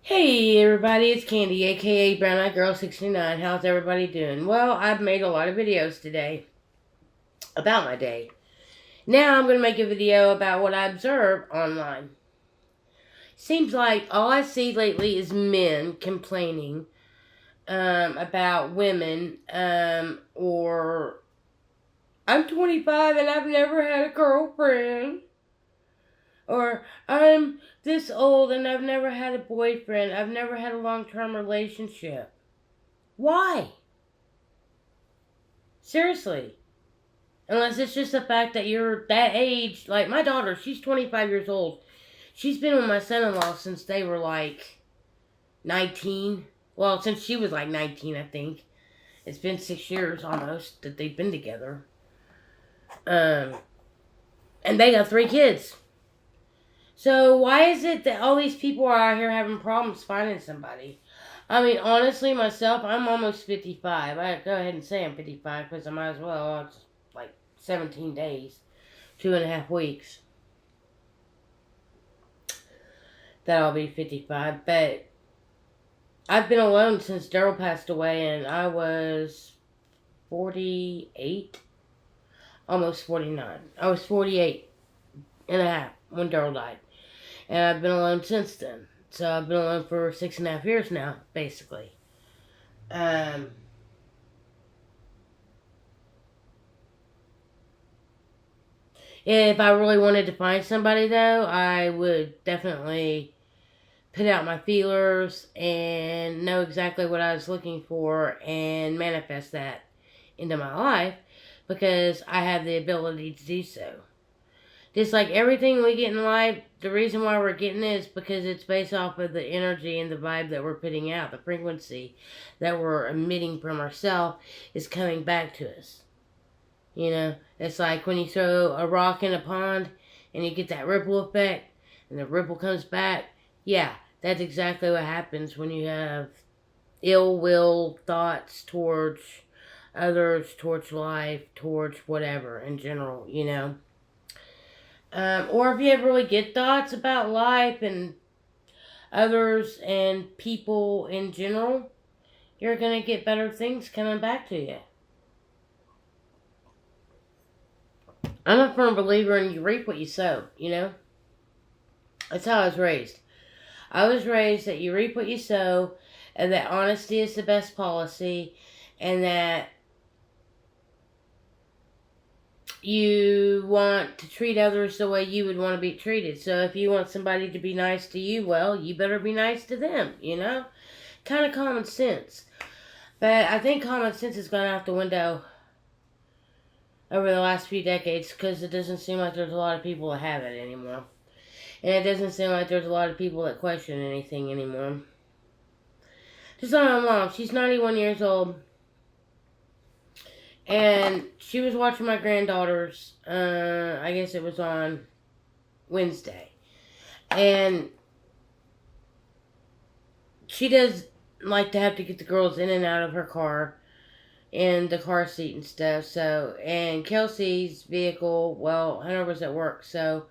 Hey everybody, it's Candy, aka Brown Eyed Girl 69. How's everybody doing? Well, I've made a lot of videos today about my day. Now I'm going to make a video about what I observe online. Seems like all I see lately is men complaining about women, or I'm 25 and I've never had a girlfriend. Or I'm this old and I've never had a boyfriend. I've never had a long-term relationship. Why? Seriously. Unless it's just the fact that you're that age. Like my daughter, she's 25 years old. She's been with my son-in-law since they were like 19. Well, since she was like 19, I think. It's been 6 years almost that they've been together. And they got 3 kids. So why is it that all these people are out here having problems finding somebody? I mean, honestly, myself, I'm almost 55. I go ahead and say I'm 55 because I might as well. It's like 17 days, 2.5 weeks that I'll be 55. But I've been alone since Daryl passed away, and I was 48, almost 49. I was 48 and a half when Daryl died. And I've been alone since then. So I've been alone for 6.5 years now, basically. If I really wanted to find somebody, though, I would definitely put out my feelers and know exactly what I was looking for and manifest that into my life because I have the ability to do so. Just like everything we get in life, the reason why we're getting it is because it's based off of the energy and the vibe that we're putting out. The frequency that we're emitting from ourselves is coming back to us. You know, it's like when you throw a rock in a pond and you get that ripple effect and the ripple comes back. Yeah, that's exactly what happens when you have ill will thoughts towards others, towards life, towards whatever in general, you know. Or if you have really good thoughts about life and others and people in general, you're going to get better things coming back to you. I'm a firm believer in you reap what you sow, you know? That's how I was raised. I was raised that you reap what you sow, and that honesty is the best policy, and that you want to treat others the way you would want to be treated. So if you want somebody to be nice to you, well, you better be nice to them, you know? Kind of common sense. But I think common sense has gone out the window over the last few decades because it doesn't seem like there's a lot of people that have it anymore. And it doesn't seem like there's a lot of people that question anything anymore. Just like my mom, she's 91 years old. And she was watching my granddaughters, I guess it was on Wednesday. And she does like to have to get the girls in and out of her car, in the car seat and stuff. So, and Kelsey's vehicle, well, Hunter was at work, so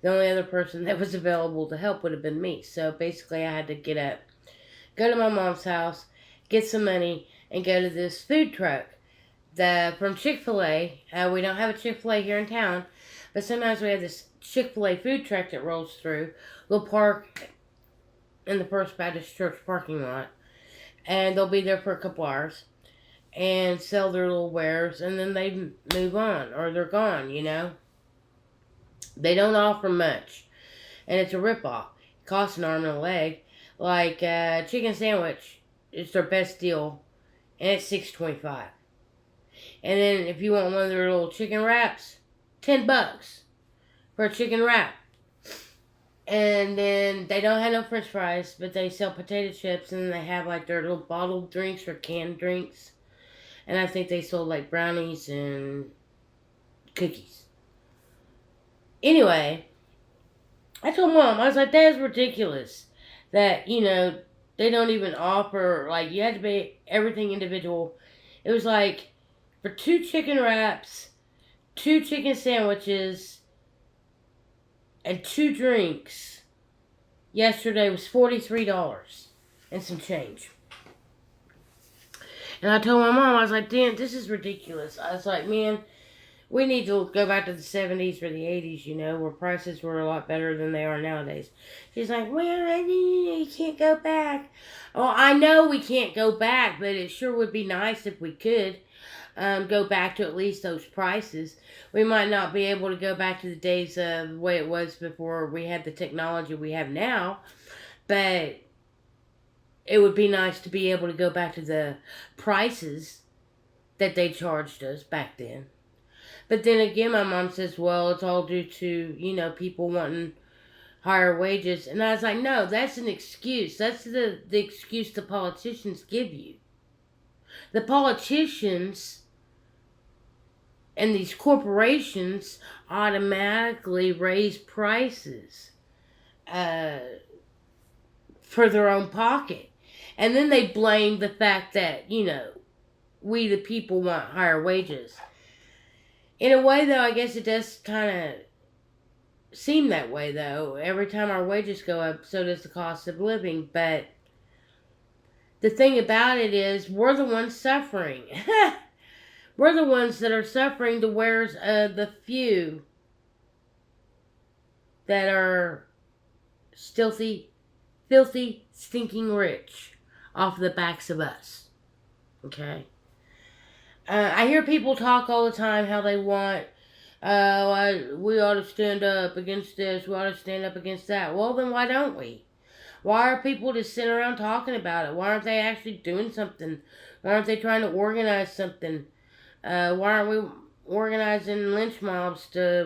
the only other person that was available to help would have been me. So basically I had to get up, go to my mom's house, get some money, and go to this food truck from Chick-fil-A. We don't have a Chick-fil-A here in town, but sometimes we have this Chick-fil-A food truck that rolls through. We'll park in the First Baptist Church parking lot, and they'll be there for a couple hours and sell their little wares, and then they move on, or they're gone, you know. They don't offer much, and it's a ripoff. It costs an arm and a leg. Like chicken sandwich is their best deal, and it's $6.25. And then if you want one of their little chicken wraps, $10 for a chicken wrap. And then they don't have no french fries, but they sell potato chips, and they have like their little bottled drinks or canned drinks. And I think they sold like brownies and cookies. Anyway, I told Mom, I was like, that is ridiculous. That, you know, they don't even offer, like, you had to pay everything individual. It was like, for 2 chicken wraps, 2 chicken sandwiches, and 2 drinks, yesterday was $43 and some change. And I told my mom, I was like, damn, this is ridiculous. I was like, man, we need to go back to the 70s or the 80s, where prices were a lot better than they are nowadays. She's like, well, you can't go back. Oh, I know we can't go back, but it sure would be nice if we could go back to at least those prices. We might not be able to go back to the days of the way it was before we had the technology we have now, but it would be nice to be able to go back to the prices that they charged us back then. But then again, my mom says, well, it's all due to, people wanting higher wages. And I was like, no, that's an excuse. That's the excuse the politicians give you. The politicians and these corporations automatically raise prices for their own pocket. And then they blame the fact that, we the people want higher wages. In a way, though, I guess it does kind of seem that way, though. Every time our wages go up, so does the cost of living. But the thing about it is, we're the ones suffering. We're the ones that are suffering the wares of the few that are filthy, stinking rich off the backs of us. Okay? I hear people talk all the time how they want, we ought to stand up against this, we ought to stand up against that. Well, then why don't we? Why are people just sitting around talking about it? Why aren't they actually doing something? Why aren't they trying to organize something? Why aren't we organizing lynch mobs to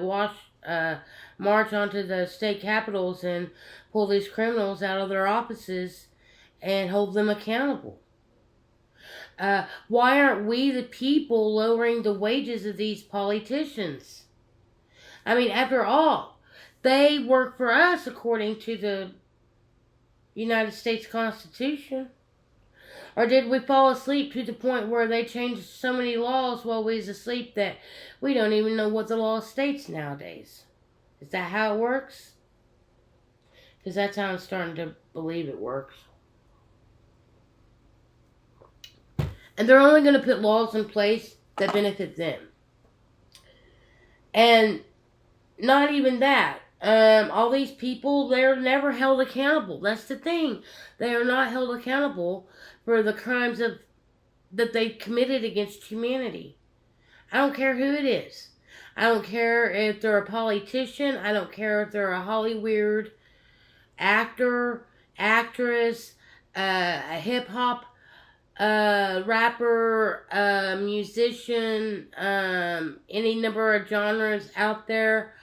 march onto the state capitals and pull these criminals out of their offices and hold them accountable? Why aren't we the people lowering the wages of these politicians? I mean, after all, they work for us according to the United States Constitution. Or did we fall asleep to the point where they changed so many laws while we was asleep that we don't even know what the law states nowadays? Is that how it works? Because that's how I'm starting to believe it works. And they're only going to put laws in place that benefit them. And not even that. All these people, they're never held accountable. That's the thing. They are not held accountable for the crimes that they've committed against humanity. I don't care who it is. I don't care if they're a politician. I don't care if they're a Hollywood actor, actress, a hip-hop rapper, musician, any number of genres out there.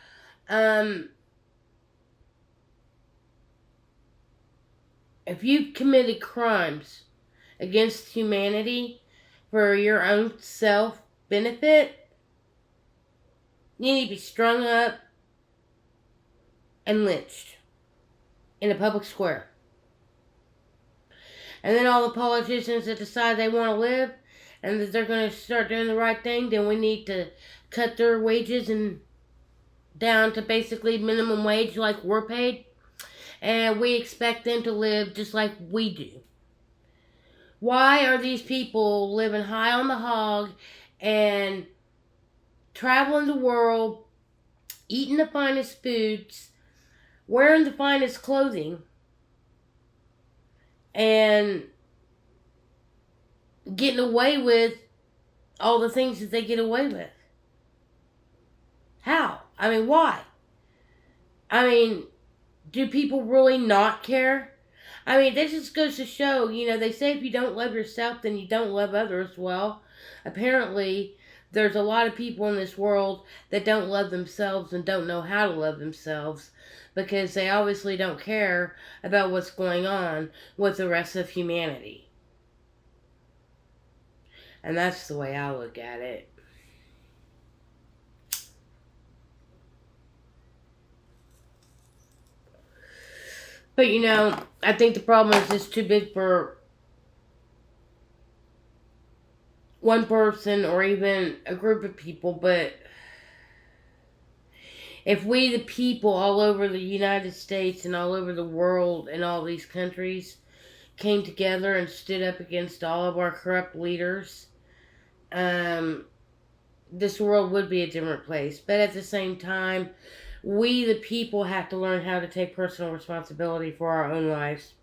If you've committed crimes against humanity for your own self-benefit, you need to be strung up and lynched in a public square. And then all the politicians that decide they want to live and that they're going to start doing the right thing, then we need to cut their wages and down to basically minimum wage like we're paid. And we expect them to live just like we do. Why are these people living high on the hog and traveling the world, eating the finest foods, wearing the finest clothing, and getting away with all the things that they get away with? How? I mean, why? I mean, do people really not care? I mean, this just goes to show, they say if you don't love yourself, then you don't love others. Well, apparently, there's a lot of people in this world that don't love themselves and don't know how to love themselves because they obviously don't care about what's going on with the rest of humanity. And that's the way I look at it. But I think the problem is just too big for one person or even a group of people. But If we, the people, all over the United States and all over the world and all these countries, came together and stood up against all of our corrupt leaders, this world would be a different place. But at the same time, we, the people, have to learn how to take personal responsibility for our own lives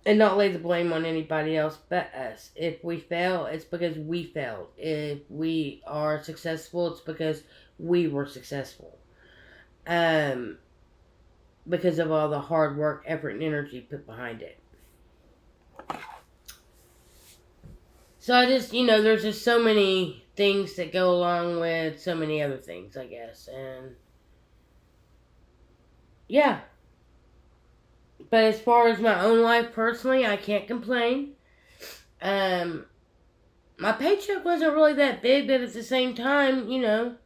and not lay the blame on anybody else but us. If we fail, it's because we failed. If we are successful, it's because we were successful. Because of all the hard work, effort, and energy put behind it. So I just, there's just so many things that go along with so many other things, I guess. And yeah. But as far as my own life personally, I can't complain. My paycheck wasn't really that big, but at the same time,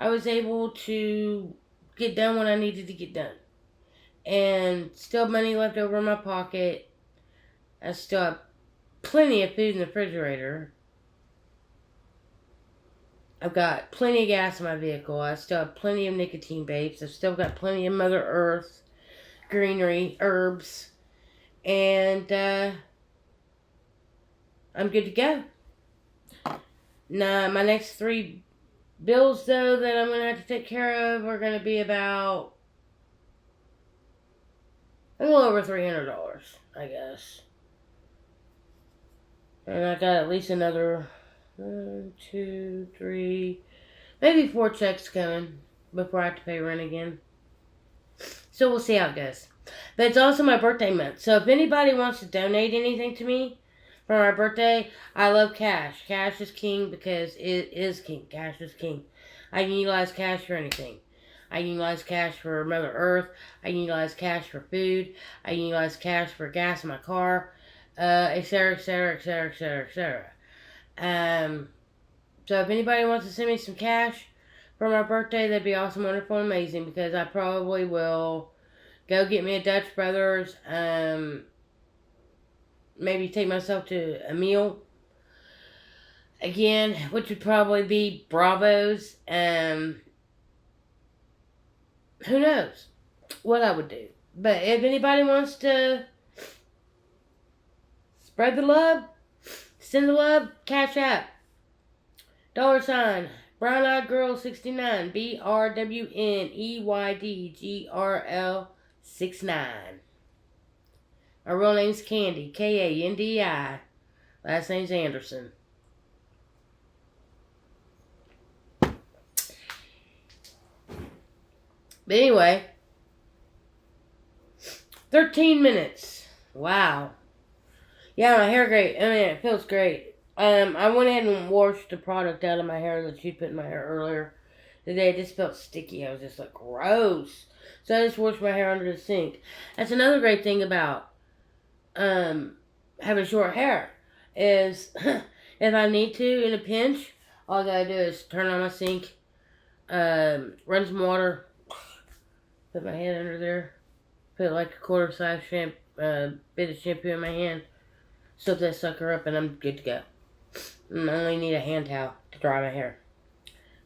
I was able to get done what I needed to get done. And still money left over in my pocket. I still have plenty of food in the refrigerator. I've got plenty of gas in my vehicle. I still have plenty of nicotine vapes. I've still got plenty of Mother Earth, greenery, herbs. And I'm good to go. Now, my next 3 bills, though, that I'm going to have to take care of are going to be about a little over $300, I guess. And I got at least another 1, 2, 3, maybe 4 checks coming before I have to pay rent again. So we'll see how it goes. But it's also my birthday month. So if anybody wants to donate anything to me for my birthday, I love cash. Cash is king because it is king. Cash is king. I can utilize cash for anything. I can utilize cash for Mother Earth. I can utilize cash for food. I can utilize cash for gas in my car. Etc., etc., etc., etc., etc. So if anybody wants to send me some cash for my birthday, that'd be awesome, wonderful, and amazing, because I probably will go get me a Dutch Brothers, maybe take myself to a meal again, which would probably be Bravo's. Who knows what I would do. But if anybody wants to spread the love, send the love, Cash App, $, Brown Eyed Girl 69, BRWNEYDGRL 69. My real name's Candy, Kandi. Last name's Anderson. But anyway, 13 minutes. Wow. Yeah, my hair great. I mean, it feels great. I went ahead and washed the product out of my hair that you put in my hair earlier today. It just felt sticky. I was just like, gross. So I just washed my hair under the sink. That's another great thing about having short hair is if I need to in a pinch, all I gotta do is turn on my sink, run some water, put my hand under there, put like a quarter size bit of shampoo in my hand, soak that sucker up, and I'm good to go. I only need a hand towel to dry my hair.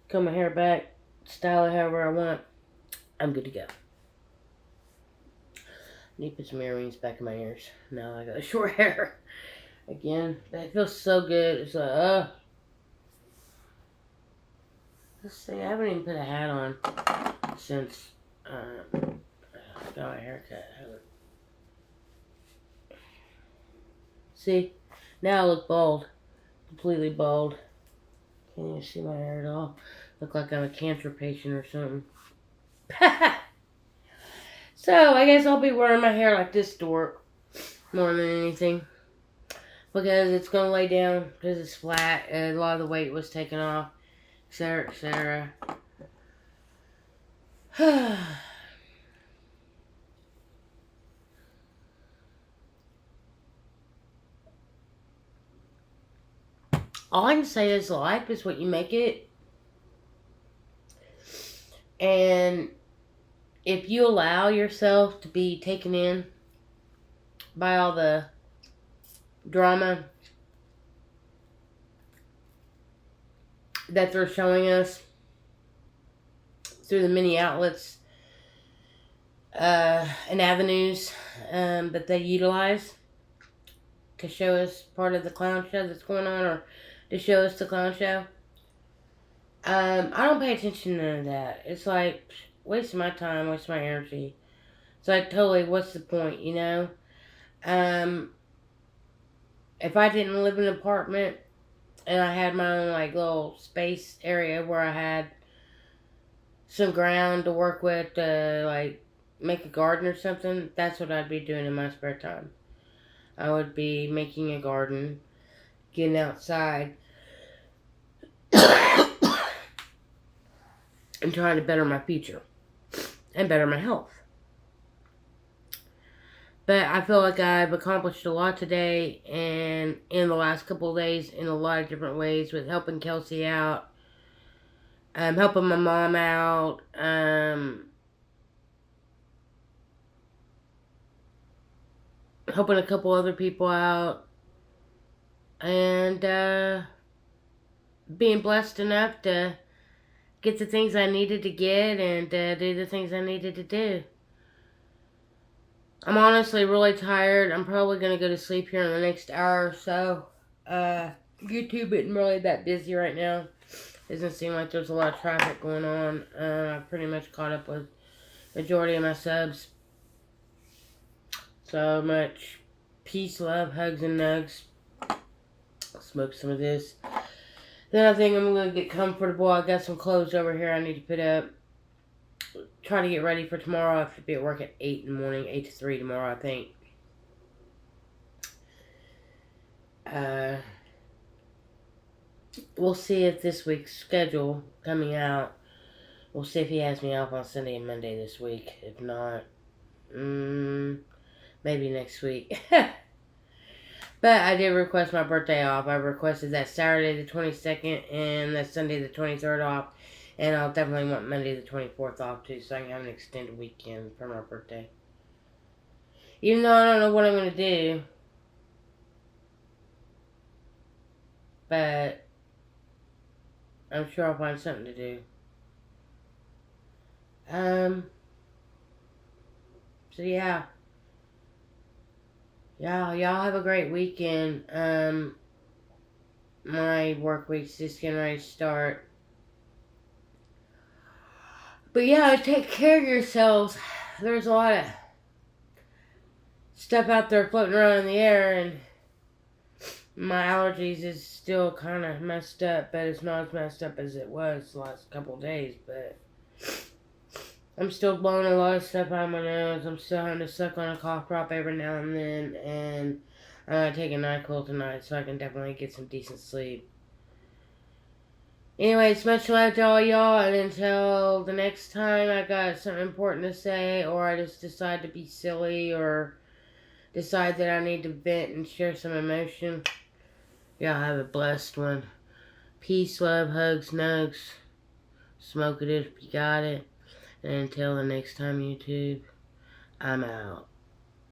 Comb my hair back, style it however I want. I'm good to go. Need to put some earrings back in my ears. Now I got short hair again. That feels so good. It's like, let's see. I haven't even put a hat on since I got my haircut. See, now I look bald. Completely bald. Can't even see my hair at all. Look like I'm a cancer patient or something. So, I guess I'll be wearing my hair like this to work more than anything. Because it's going to lay down, because it's flat, and a lot of the weight was taken off, etc., etc. All I can say is life is what you make it. And if you allow yourself to be taken in by all the drama that they're showing us, through the many outlets and avenues that they utilize to show us part of the clown show that's going on, or to show us the clown show. I don't pay attention to none of that. It's like wasting my time, wasting my energy. It's like totally, what's the point, you know? If I didn't live in an apartment and I had my own like little space area where I had some ground to work with, like make a garden or something, that's what I'd be doing in my spare time. I would be making a garden, getting outside, and trying to better my future and better my health. But I feel like I've accomplished a lot today and in the last couple of days in a lot of different ways, with helping Kelsey out, helping my mom out, helping a couple other people out, and being blessed enough to get the things I needed to get and do the things I needed to do. I'm honestly really tired. I'm probably going to go to sleep here in the next hour or so. YouTube isn't really that busy right now. Doesn't seem like there's a lot of traffic going on. I've pretty much caught up with the majority of my subs. So much peace, love, hugs, and nugs. I'll smoke some of this. Then I think I'm going to get comfortable. I got some clothes over here I need to put up. Try to get ready for tomorrow. I have to be at work at 8 in the morning. 8 to 3 tomorrow, I think. We'll see if this week's schedule coming out. We'll see if he has me off on Sunday and Monday this week. If not, maybe next week. But I did request my birthday off. I requested that Saturday the 22nd and that Sunday the 23rd off. And I'll definitely want Monday the 24th off too, so I can have an extended weekend for my birthday. Even though I don't know what I'm going to do. But I'm sure I'll find something to do. So yeah. Y'all have a great weekend. My work week's just getting ready to start. But yeah, take care of yourselves. There's a lot of stuff out there floating around in the air, and my allergies is still kind of messed up, but it's not as messed up as it was the last couple of days. But I'm still blowing a lot of stuff out of my nose. I'm still having to suck on a cough drop every now and then, and I'm going to take a NyQuil tonight so I can definitely get some decent sleep. Anyways, much love to all y'all, and until the next time I got something important to say, or I just decide to be silly, or decide that I need to vent and share some emotion, y'all have a blessed one. Peace, love, hugs, nugs. Smoke it if you got it. And until the next time, YouTube, I'm out.